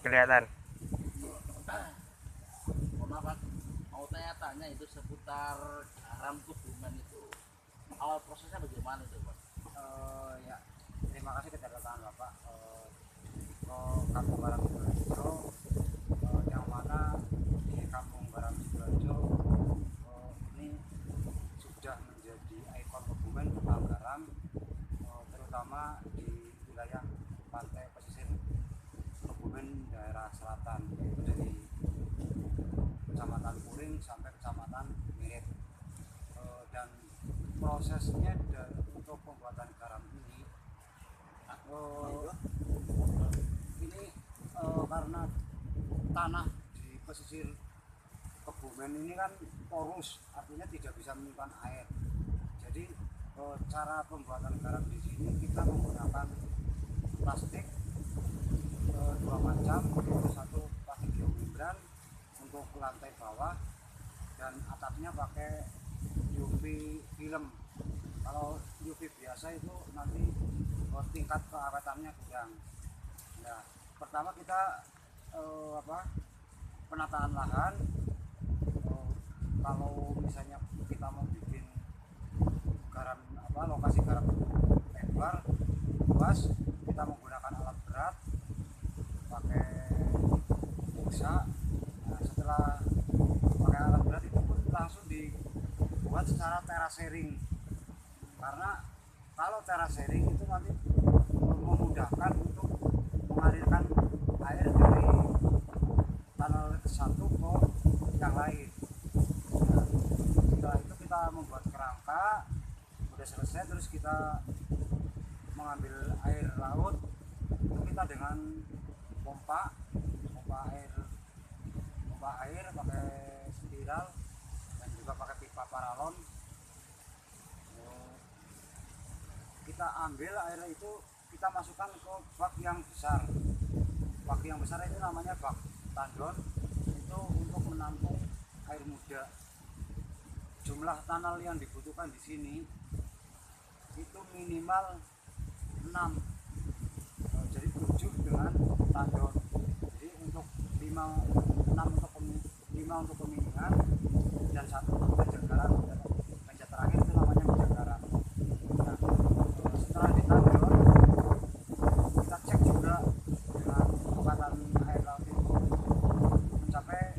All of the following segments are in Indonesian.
kelihatan. Maaf Pak, mau tanya itu seputar garam Kebumen itu awal prosesnya bagaimana itu Pak? Ya, terima kasih kedatangan Bapak ke Kampung Garam Sidoarjo, yang mana di Kampung Garam Sidoarjo ini sudah menjadi ikon Kebumen tentang garam, terutama di wilayah pantai pesisir Kebumen daerah selatan, yaitu dari Kecamatan Puring sampai Kecamatan Mirit. Dan prosesnya untuk pembuatan garam ini karena tanah di pesisir Kebumen ini kan porus, artinya tidak bisa menyimpan air. Jadi cara pembuatan garam di sini kita menggunakan plastik dua macam, yaitu satu plastik geomembran untuk lantai bawah dan atapnya pakai UV film. Kalau UV biasa itu nanti tingkat keawetannya kurang. Nah, pertama kita penataan lahan. Kalau misalnya kita mau bikin garam lokasi garam lebar luas, kita menggunakan alat berat pakai busa. Nah, setelah pakai alat berat itu pun langsung dibuat secara terasering, karena kalau terasering itu nanti memudahkan untuk mengalirkan air dari tanah satu ke yang lain. Nah, setelah itu kita membuat kerangka, udah selesai, terus kita mengambil air laut, itu kita dengan pompa air pakai spiral dan juga pakai pipa paralon. Kita ambil air itu, kita masukkan ke bak yang besar. Bak yang besar itu namanya bak tandon, itu untuk menampung air muda. Jumlah tanal yang dibutuhkan di sini itu minimal 6, jadi 7 dengan tandon. Jadi untuk 5 untuk peminihan dan 1 untuk penjagaran. Meja terakhir itu namanya meja garam. Nah, setelah ditandon, kita cek juga dengan kepekatan air laut itu mencapai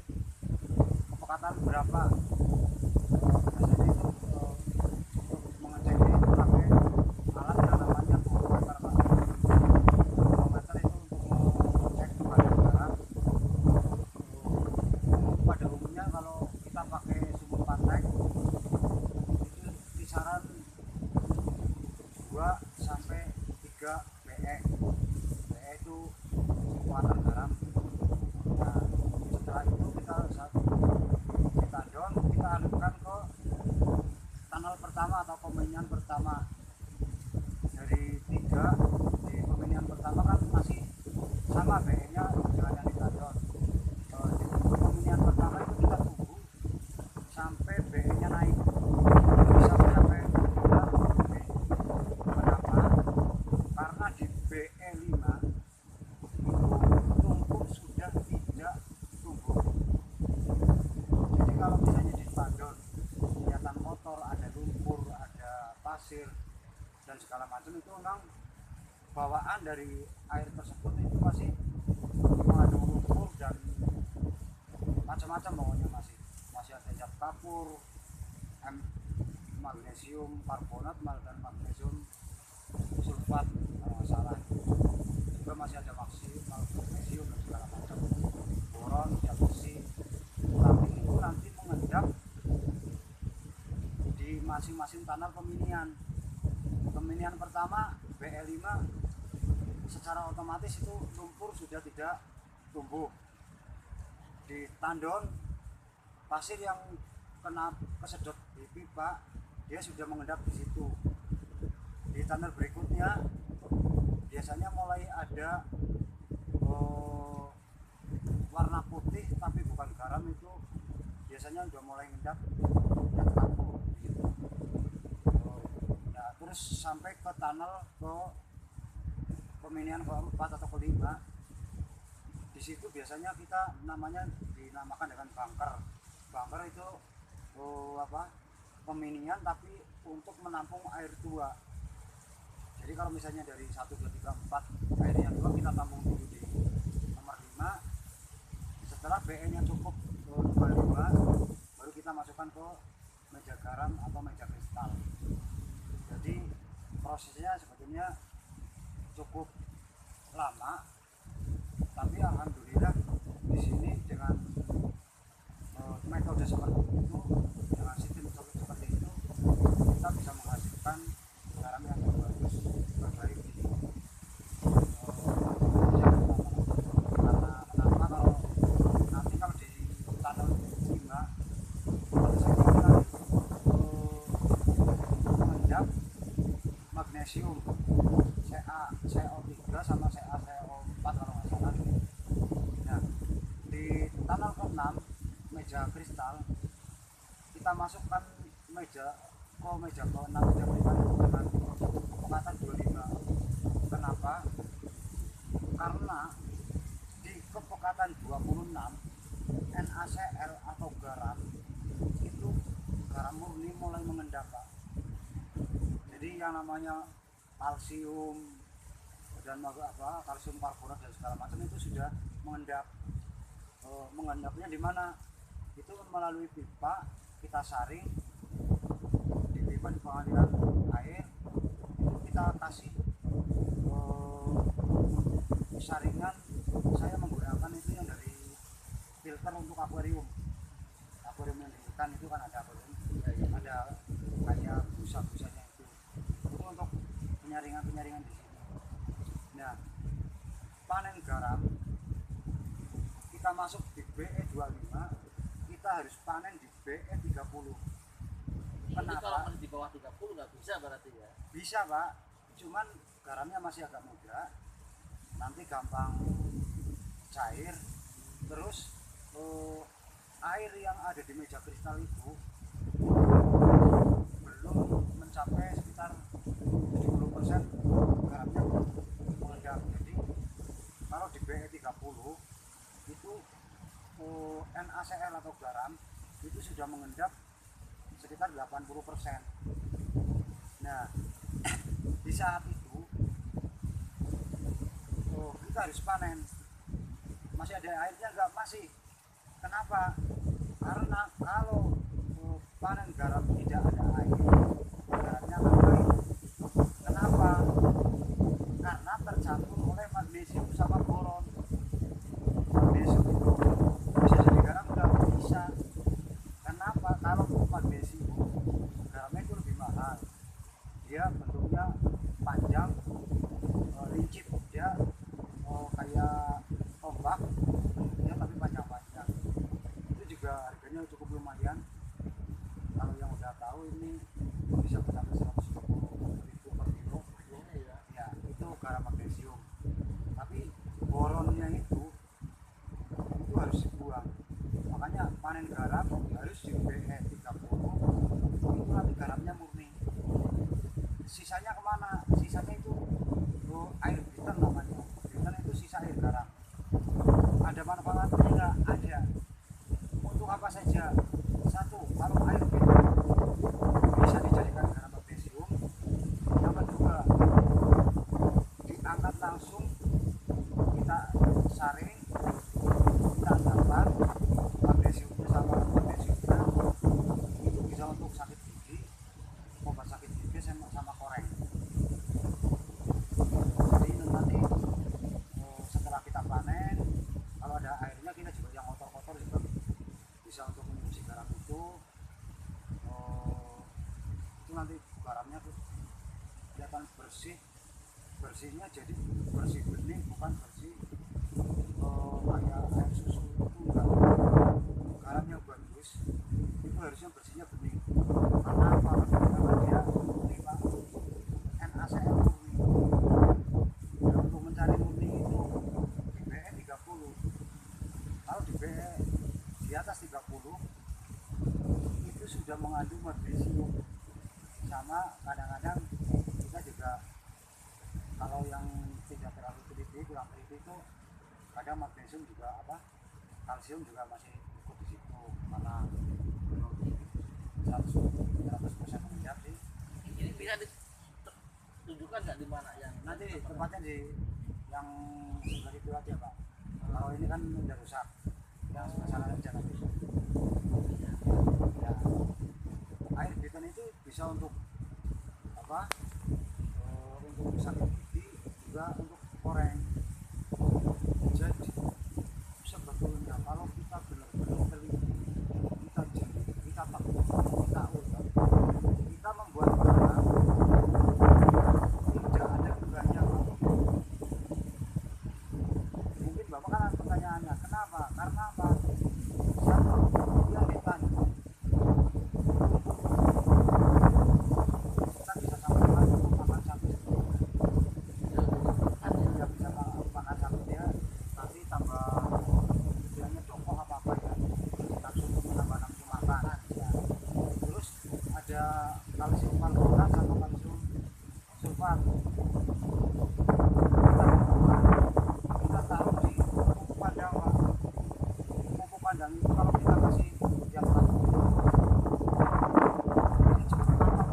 kepekatan berapa. Biasanya itu untuk mengeceknya itu pakai alat yang namanya barometer. Barometer itu untuk mengecek kepada garam. Pada umumnya kalau kita pakai sumur pantek itu kisaran 2 sampai 3 BE. BE itu muatan garam. Nah, setelah itu kita tandon, kita alirkan ke tanal pertama atau peminihan pertama. Dari 3 di peminihan pertama kan masih sama BE-nya dengan yang ditandon. Di peminihan pertama itu kita tunggu sampai BE-nya naik, bisa mencapai 2 BE. Kenapa? Karena di BE5 itu lumpur sudah tidak tumbuh. Jadi kalau misalnya di tandon kelihatan kotor, ada lumpur, ada pasir dan segala macam, itu memang bawaan dari air tersebut itu masih mengandung lumpur dan macam-macam, pokoknya masih ada zat kapur, magnesium karbonat dan magnesium sulfat kalau nggak salah. Juga masih ada magnesium dan segala macam, boron, zat besi. Tapi itu nanti mengendap di masing-masing tanah peminihan. Peminihan pertama BE5 secara otomatis itu lumpur sudah tidak tumbuh. Di tandon, pasir yang kena kesedot di pipa dia sudah mengendap di situ. Di tanah berikutnya biasanya mulai ada warna putih tapi bukan garam, itu biasanya udah mulai mengendap dan kapur gitu. Nah, terus sampai ke tunnel ke peminihan keempat atau kelima. Di situ biasanya kita namanya dinamakan dengan bunker. Bunker itu peminian tapi untuk menampung air tua. Jadi kalau misalnya dari 1, 2, 3, 4 air yang tua kita tampung dulu di nomor 5. Setelah BE-nya cukup 25, baru kita masukkan ke meja garam atau meja kristal. Jadi prosesnya sebetulnya cukup lama, tapi alhamdulillah di sini dengan metode seperti itu, dengan sistem seperti itu, kita bisa menghasilkan garam yang bagus, terbaik di karena kenapa kalau nanti kalau ditanam timah prosesnya kita mengendap magnesium CO3 sama CO4 kalau nggak salah. Nah, di tanam ke-6 meja kristal kita masukkan meja ke-6 meja kristal itu dengan kepekatan 25. Kenapa? Karena di kepekatan 26 NaCl atau garam itu garam murni mulai mengendap, Pak. Jadi yang namanya kalsium dan kalsium karbonat dan segala macam itu sudah mengendap. Mengendapnya di mana? Itu melalui pipa kita saring di pipa di pengaliran air, itu kita kasih saringan. Saya menggunakan itu yang dari filter untuk akuarium yang di ikan itu kan ada ada kayak busa-busanya itu untuk penyaringan di sini. Nah, panen garam kita masuk di BE25, kita harus panen di BE30. Kenapa? Kalau Kenapa? masih di bawah 30 nggak bisa berarti ya? Bisa, Pak, cuman garamnya masih agak muda, nanti gampang cair. Terus air yang ada di meja kristal itu belum mencapai sekitar 70% garamnya belum mengendap. Jadi kalau di BE30 itu NaCl atau garam itu sudah mengendap sekitar 80%. Nah, di saat itu kita harus panen. Masih ada airnya enggak? Masih. Kenapa? Karena kalau panen garam tidak ada air, garamnya akan pahit. Kenapa? Karena tercampur oleh magnesium sama boron. Magnesium itu bisa jadi garam enggak? Bisa. Kenapa? Kalau magnesium garamnya itu lebih mahal. Dia bentuknya panjang, lincip, dia kayak tombak bentuknya tapi panjang-panjang. Itu juga harganya cukup lumayan. Kalau yang udah tahu ini bisa sampai 120.000 per kilo. Ya, itu garam magnesium. Tapi boronnya itu harus dibuang. Makanya panen garam harus di BE30. Itu nanti garamnya murni. Sisanya kemana? Sisanya itu air bitter namanya. Bitter itu sisa air garam. Ada manfaatnya enggak? Ada. Untuk apa saja? Satu, kalau air bitter bisa dijadikan garam magnesium. Yang kedua, diangkat langsung, kita saring, kita tambah magnesiumnya sama magnesiumnya, itu bisa untuk sakit gigi, obat sakit gigi sama koreng. Jadi nanti setelah kita panen, kalau ada airnya kita juga yang kotor-kotor juga bisa untuk menyusi garam itu. Itu nanti garamnya tuh kelihatan bersih. Bersihnya jadi bersih bening, bukan bersih kayak air susu. Itu enggak. Garam yang bagus itu harusnya bersihnya bening. Karena apa? Karena dia ini, Pak, NaCl murni. Dan untuk mencari murni itu di BE30. Kalau di BE di atas 30 itu sudah mengandung magnesium. Sama kadang-kadang kita juga kalau yang tidak terlalu teliti, kurang teliti itu kadang magnesium juga apa, kalsium juga masih ikut di situ karena belum 100% mengendap sih. Ini bisa ditunjukkan nggak di mana yang Nanti tempatnya di yang sebelah itu aja Pak. Kalau ini kan udah rusak, yang sebelah sana aja nanti. Ya, air biton itu bisa untuk apa? Untuk sakit gigi, juga untuk koreng. Jadi sebetulnya kalau kita benar-benar teliti, kita jeli, kita takut, kita ulang, kita membuat barang tidak ada bebannya Pak. Mungkin Bapak kan ada pertanyaannya, kenapa? Karena apa? Satu, yang ditanya kita bisa sampaikan makan sapi sebelumnya. Dia bisa makan sapi dia nanti tambah istilahnya dokoh apa ya, langsung menambah nafsu makan ya. Terus ada kalsium karbonat sama kalsium sulfat, kita taruh di pupuk kandang Pak. Pupuk kandang itu kalau kita kasih tiap satu ini cepat matang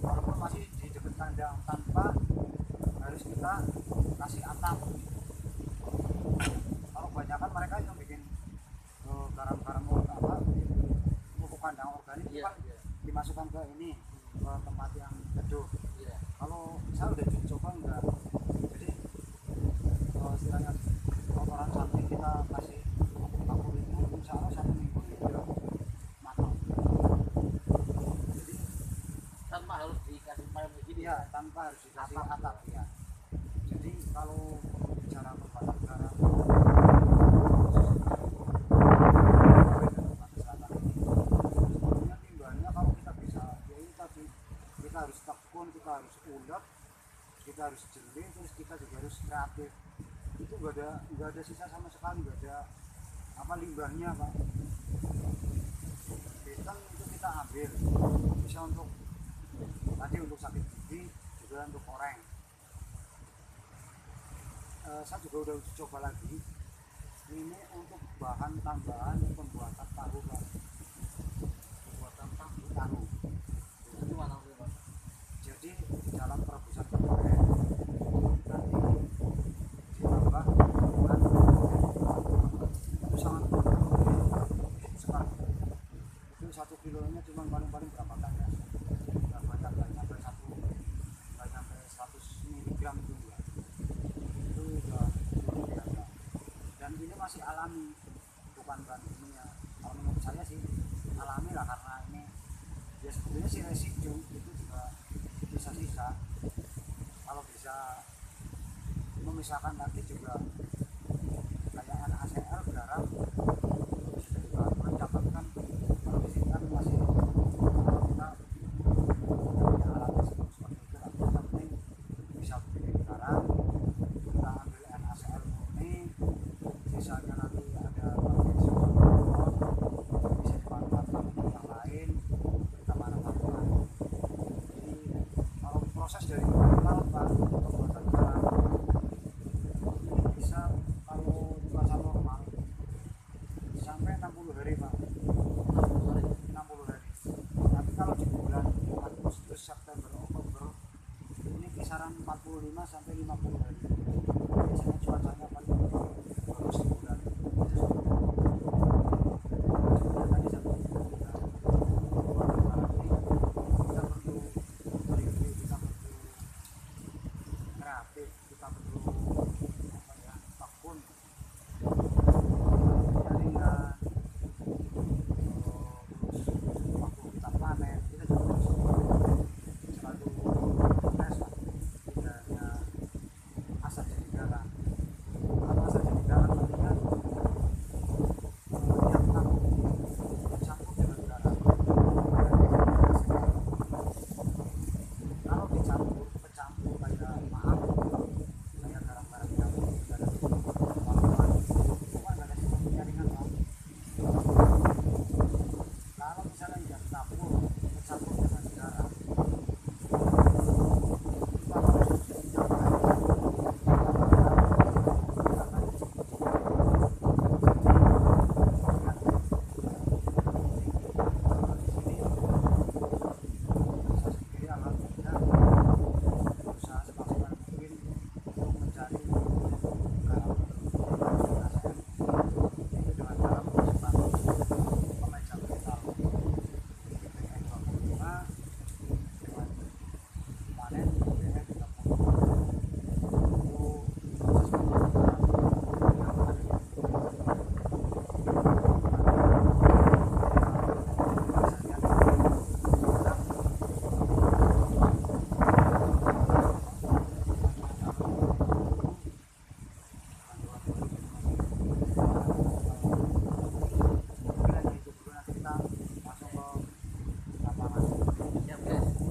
walaupun masih di dekat kandang, tanpa harus kita kasih atap. Kalau kebanyakan mereka yang bikin garam-garam apa pupuk kandang organik itu Iya, kan iya, dimasukkan ke ini, ke tempat yang teduh. iya. Kalau saya udah coba enggak, jadi istilahnya kotoran sapi kita kasih kapur itu insya Allah 1 minggu itu udah matang. Jadi Tanpa harus dikasih payung begini. iya, tanpa harus dikasih atap ya. Jadi kalau bicara pembakar garam sebetulnya timbanya kalau kita bisa ya ini tadi, kita harus tekun, kita harus ulet, kita harus jeli, terus kita juga harus kreatif. Itu nggak ada sisa sama sekali, nggak ada apa limbahnya Pak. Beteng itu kita ambil bisa untuk tadi untuk sakit gigi, juga untuk koreng. Saya juga udah uji coba lagi ini untuk bahan tambahan pembuatan tahu Pak. Pembuatan tahu. Itu mana sih, Pak? Jadi di dalam perebusan kemarin nanti ditambah dengan itu sangat sekali. Itu 1 kilonya cuma paling berapa tanya? Nggak banyak, nggak nyampe 100 miligram itu enggak. Itu udah luar biasa. Dan ini masih alami, bukan bahan kimia. Kalau menurut saya sih alami lah, karena ini ya sebetulnya si residu itu juga bisa sisa. Kalau bisa memisahkan lagi juga kayak NaCl garam bisa jadi bahan peledak, tapi kan kalau di sini kan masih kalau kita punya alatnya seperti itu lah. Yang penting bisa bikin garam, kita ambil NaCl murni, sisanya nanti ada magnesium sulfat, bisa dimanfaatkan untuk yang lain, kita manfaatkan. Jadi kalau proses dari laut Pak untuk pembuatan garam ini bisa, kalau cuaca normal sampai 60 hari Pak. 60 hari. Tapi kalau di bulan Agustus, September, Oktober ini kisaran 45 sampai 50 hari.